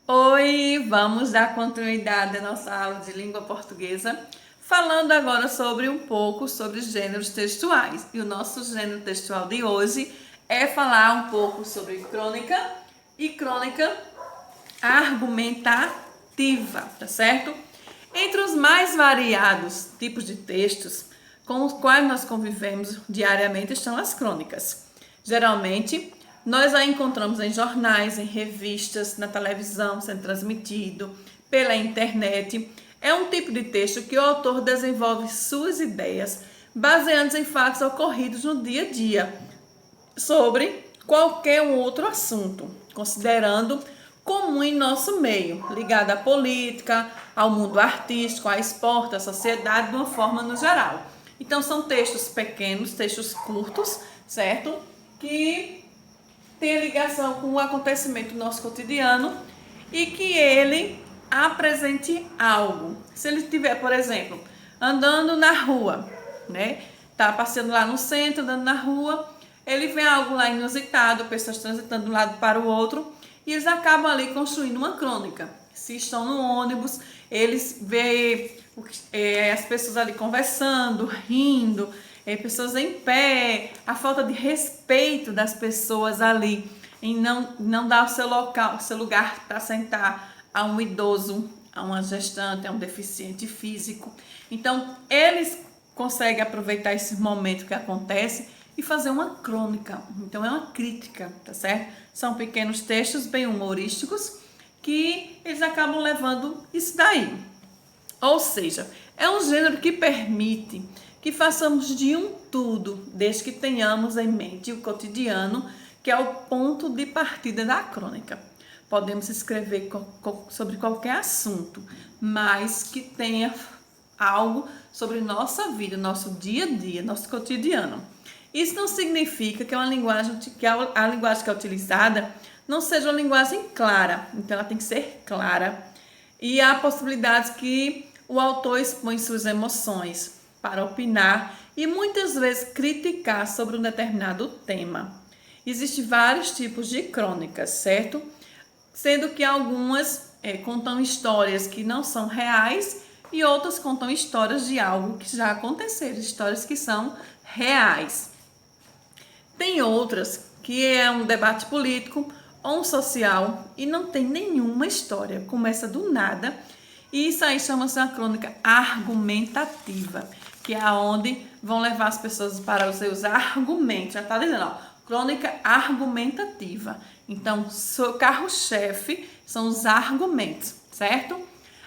Oi, vamos dar continuidade à nossa aula de língua portuguesa, falando agora sobre um pouco sobre gêneros textuais. E o nosso gênero textual de hoje é falar um pouco sobre crônica e crônica argumentativa, tá certo? Entre os mais variados tipos de textos com os quais nós convivemos diariamente estão as crônicas. Geralmente, nós a encontramos em jornais, em revistas, na televisão, sendo transmitido, pela internet. É um tipo de texto que o autor desenvolve suas ideias baseadas em fatos ocorridos no dia a dia sobre qualquer outro assunto, considerando comum em nosso meio, ligado à política, ao mundo artístico, ao esporte, à sociedade, de uma forma no geral. Então, são textos pequenos, textos curtos, certo? Que tem ligação com o acontecimento do nosso cotidiano e que ele apresente algo. Se ele estiver, por exemplo, andando na rua, né? Tá passeando lá no centro, andando na rua, ele vê algo lá inusitado, pessoas transitando de um lado para o outro, e eles acabam ali construindo uma crônica. Se estão no ônibus, eles veem as pessoas ali conversando, rindo, pessoas em pé, a falta de respeito das pessoas ali, em não dar o seu local, o seu lugar para sentar a um idoso, a uma gestante, a um deficiente físico. Então, eles conseguem aproveitar esse momento que acontece e fazer uma crônica. Então, é uma crítica, tá certo? São pequenos textos bem humorísticos que eles acabam levando isso daí. Ou seja, é um gênero que permite que façamos de um tudo, desde que tenhamos em mente o cotidiano, que é o ponto de partida da crônica. Podemos escrever sobre qualquer assunto, mas que tenha algo sobre nossa vida, nosso dia a dia, nosso cotidiano. Isso não significa que a linguagem que é utilizada não seja uma linguagem clara, então ela tem que ser clara. E há possibilidades que o autor expõe suas emoções para opinar e muitas vezes criticar sobre um determinado tema. Existem vários tipos de crônicas, certo? Sendo que algumas contam histórias que não são reais e outras contam histórias de algo que já aconteceu, histórias que são reais. Tem outras que é um debate político ou um social e não tem nenhuma história, começa do nada. E isso aí chama-se uma crônica argumentativa, que é onde vão levar as pessoas para os seus argumentos. Já está dizendo, ó, crônica argumentativa. Então, seu carro-chefe são os argumentos, certo?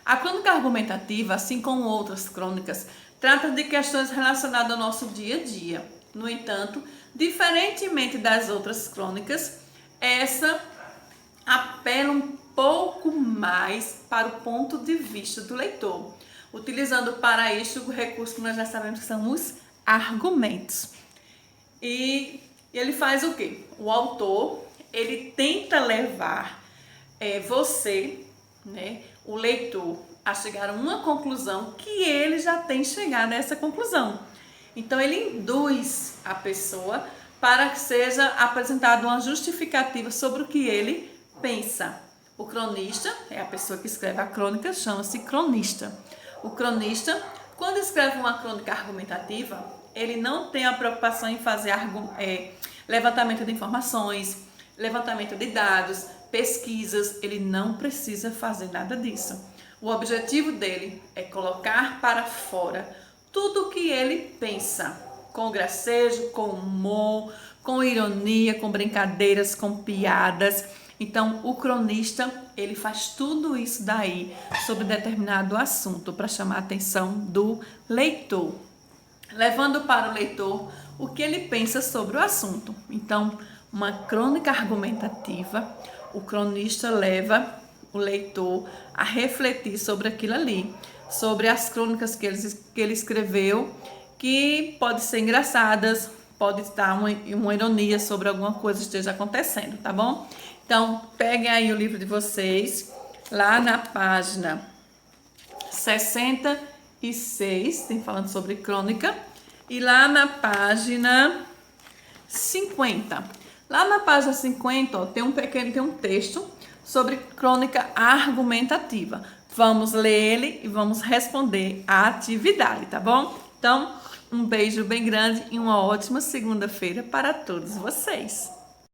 A crônica argumentativa, assim como outras crônicas, trata de questões relacionadas ao nosso dia a dia. No entanto, diferentemente das outras crônicas, essa apela um pouco mais para o ponto de vista do leitor, utilizando para isso o recurso que nós já sabemos que são os argumentos. E ele faz o quê? O autor, ele tenta levar você, né, o leitor, a chegar a uma conclusão que ele já tem chegado a essa conclusão. Então, ele induz a pessoa para que seja apresentada uma justificativa sobre o que ele pensa. O cronista é a pessoa que escreve a crônica, chama-se cronista. O cronista, quando escreve uma crônica argumentativa, ele não tem a preocupação em fazer levantamento de informações, levantamento de dados, pesquisas, ele não precisa fazer nada disso. O objetivo dele é colocar para fora tudo o que ele pensa, com gracejo, com humor, com ironia, com brincadeiras, com piadas. Então, o cronista, ele faz tudo isso daí sobre determinado assunto para chamar a atenção do leitor, levando para o leitor o que ele pensa sobre o assunto. Então, uma crônica argumentativa, o cronista leva o leitor a refletir sobre aquilo ali, sobre as crônicas que ele escreveu, que pode ser engraçadas, pode estar uma ironia sobre alguma coisa que esteja acontecendo, tá bom? Então, peguem aí o livro de vocês, lá na página 66, tem falando sobre crônica, e lá na página 50. Lá na página 50, ó, tem um texto sobre crônica argumentativa. Vamos ler ele e vamos responder a atividade, tá bom? Então, um beijo bem grande e uma ótima segunda-feira para todos vocês.